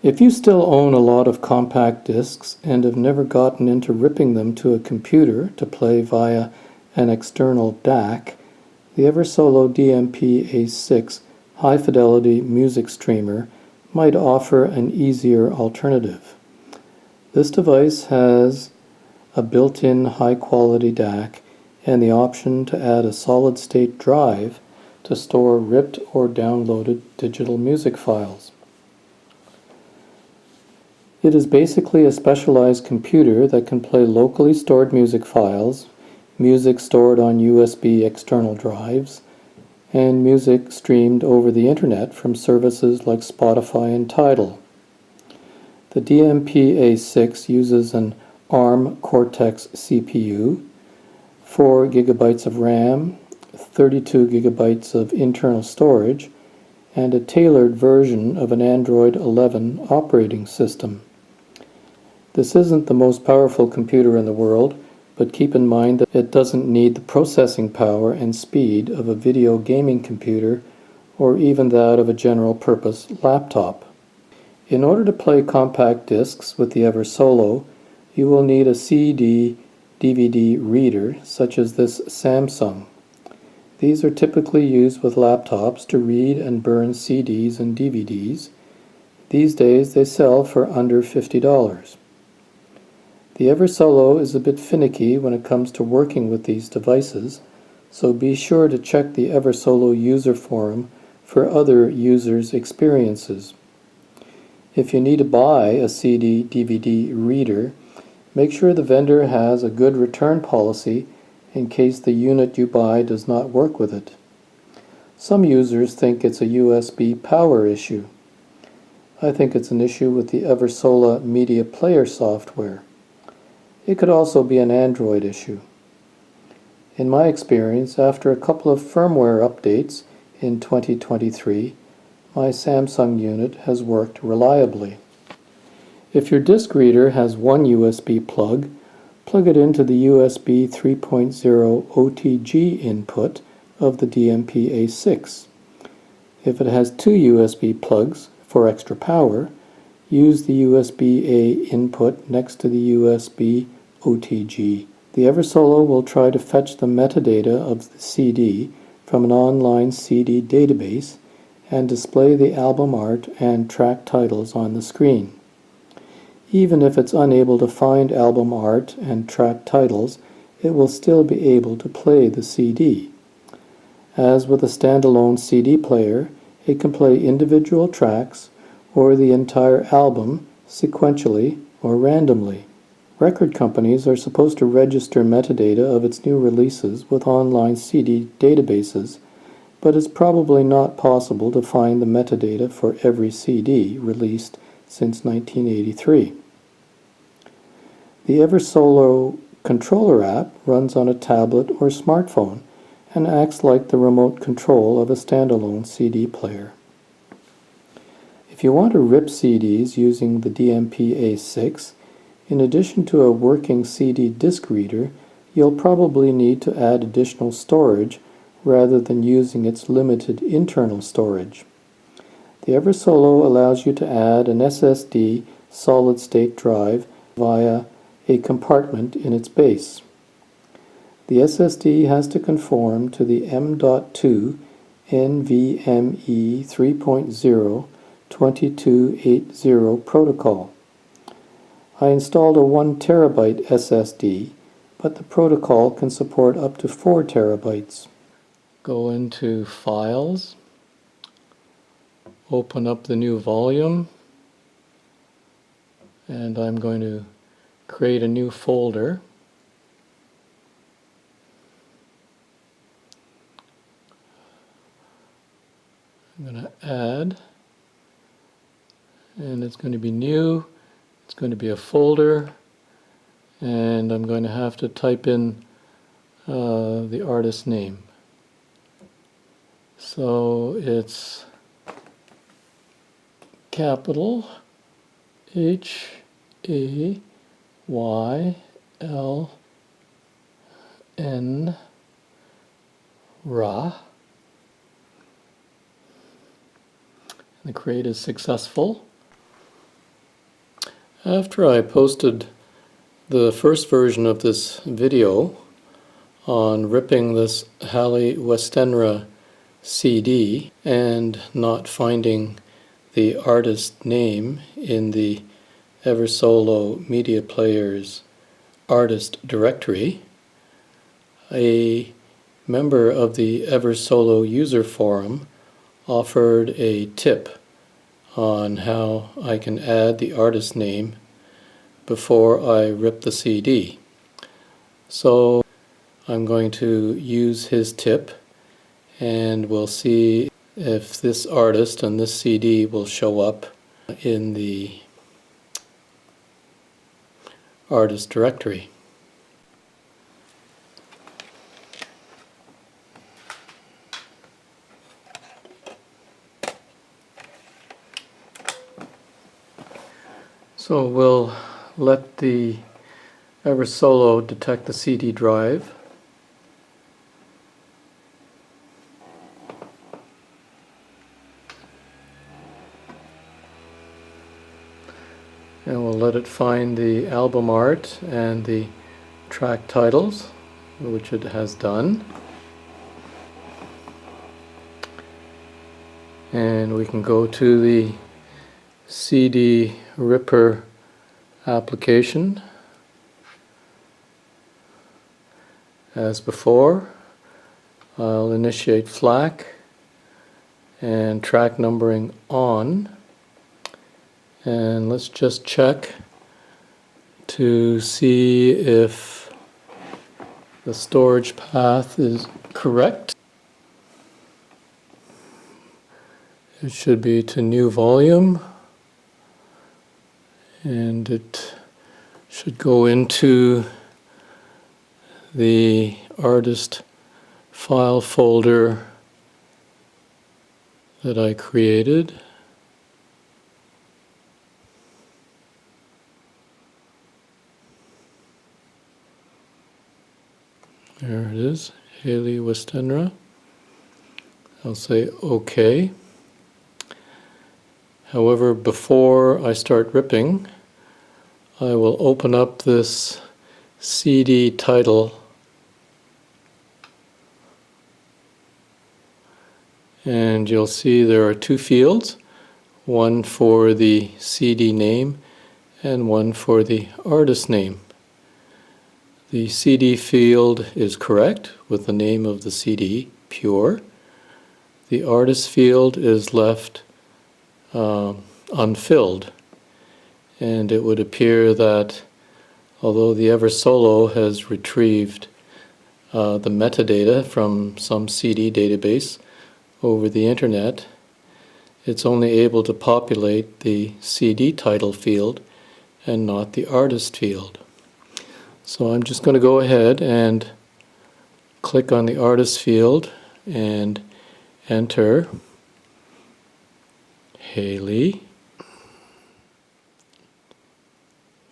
If you still own a lot of compact discs and have never gotten into ripping them to a computer to play via an external DAC, the Eversolo DMP-A6 high-fidelity music streamer might offer an easier alternative. This device has a built-in high-quality DAC and the option to add a solid-state drive to store ripped or downloaded digital music files. It is basically a specialized computer that can play locally stored music files, music stored on USB external drives, and music streamed over the internet from services like Spotify and Tidal. The DMP-A6 uses an ARM Cortex CPU, 4 GB of RAM, 32 GB of internal storage, and a tailored version of an Android 11 operating system. This isn't the most powerful computer in the world, but keep in mind that it doesn't need the processing power and speed of a video gaming computer or even that of a general-purpose laptop. In order to play compact discs with the Eversolo, you will need a CD/DVD reader such as this Samsung. These are typically used with laptops to read and burn CDs and DVDs. These days they sell for under $50. The Eversolo is a bit finicky when it comes to working with these devices, so be sure to check the Eversolo user forum for other users' experiences. If you need to buy a CD/DVD reader, make sure the vendor has a good return policy in case the unit you buy does not work with it. Some users think it's a USB power issue. I think it's an issue with the Eversolo media player software. It could also be an Android issue. In my experience, after a couple of firmware updates in 2023, my Samsung unit has worked reliably. If your disk reader has one USB plug, plug it into the USB 3.0 OTG input of the DMP-A6. If it has two USB plugs for extra power, use the USB-A input next to the USB OTG. The Eversolo will try to fetch the metadata of the CD from an online CD database and display the album art and track titles on the screen. Even if it's unable to find album art and track titles, it will still be able to play the CD. As with a standalone CD player, it can play individual tracks or the entire album sequentially or randomly. Record companies are supposed to register metadata of its new releases with online CD databases, but it's probably not possible to find the metadata for every CD released since 1983. The Eversolo controller app runs on a tablet or smartphone and acts like the remote control of a standalone CD player. If you want to rip CDs using the DMP-A6, in addition to a working CD disc reader, you'll probably need to add additional storage rather than using its limited internal storage. The Eversolo allows you to add an SSD solid-state drive via a compartment in its base. The SSD has to conform to the M.2 NVMe 3.0 2280 protocol. I installed a 1 terabyte SSD, but the protocol can support up to 4 terabytes. Go into Files, open up the new volume, and I'm going to create a new folder. I'm going to add, and it's going to be new. It's going to be a folder, and I'm going to have to type in the artist's name. So it's capital H-A-Y-L-N Ra. And the create is successful. After I posted the first version of this video on ripping this Halle Westenra CD and not finding the artist name in the Eversolo Media Player's artist directory, a member of the Eversolo user forum offered a tip on how I can add the artist name before I rip the CD. So I'm going to use his tip, and we'll see if this artist and this CD will show up in the artist directory. So we'll let the Eversolo detect the CD drive. And we'll let it find the album art and the track titles, which it has done. And we can go to the CD Ripper application. As before, I'll initiate FLAC and track numbering on. And let's just check to see if the storage path is correct. It should be to new volume, and it should go into the artist file folder that I created. There it is, Halle Westenra. I'll say OK. However, before I start ripping, I will open up this CD title and you'll see there are two fields, one for the CD name and one for the artist name. The CD field is correct with the name of the CD, Pure. The artist field is left unfilled, and it would appear that although the Eversolo has retrieved the metadata from some CD database over the internet, it's only able to populate the CD title field and not the artist field. So I'm just going to go ahead and click on the artist field and enter Halle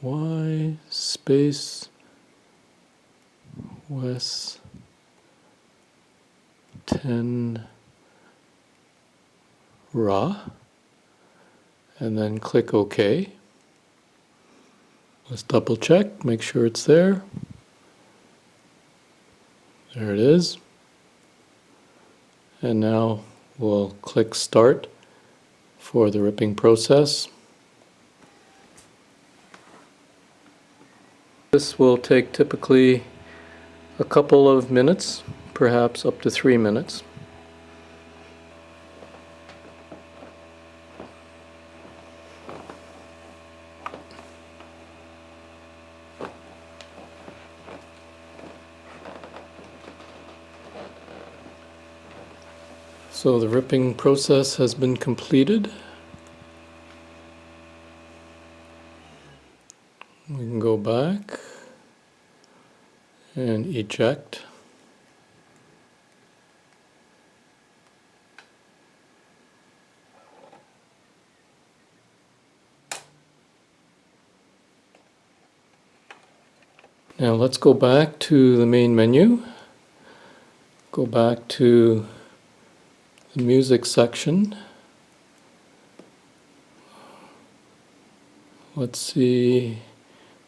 Y space West 10 Ra, and then click OK. Let's double check, make sure it's there. There it is. And now we'll click Start for the ripping process. This will take typically a couple of minutes, perhaps up to 3 minutes. So the ripping process has been completed. We can go back and eject. Now let's go back to the main menu. Go back to the music section. Let's see,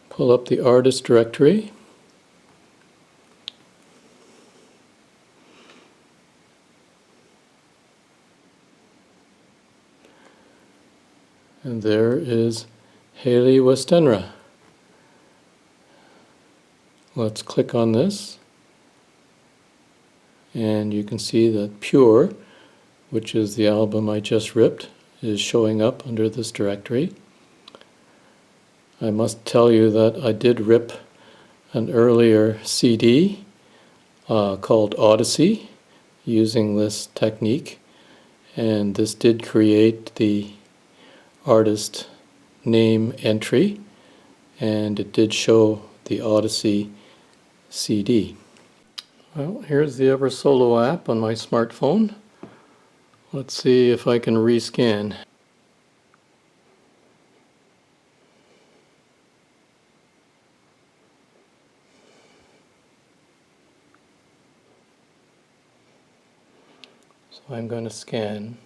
pull up the artist directory. And there is Haley Westenra. Let's click on this. And you can see that Pure, which is the album I just ripped, is showing up under this directory. I must tell you that I did rip an earlier CD called Odyssey using this technique, and this did create the artist name entry, and it did show the Odyssey CD. Well, here's the Eversolo app on my smartphone. Let's see if I can rescan. So I'm going to scan.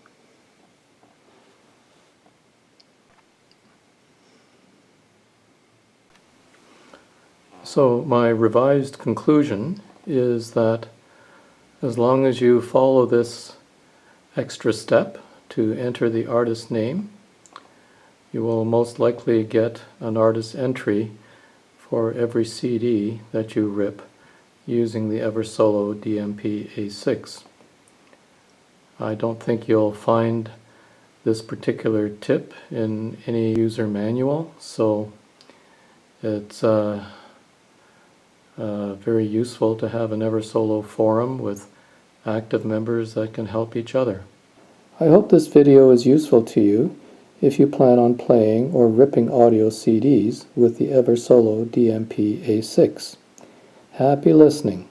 So my revised conclusion is that as long as you follow this extra step to enter the artist name, you will most likely get an artist entry for every CD that you rip using the Eversolo DMP-A6. I don't think you'll find this particular tip in any user manual, so it's very useful to have an Eversolo forum with active members that can help each other. I hope this video is useful to you if you plan on playing or ripping audio CDs with the Eversolo DMP-A6. Happy listening!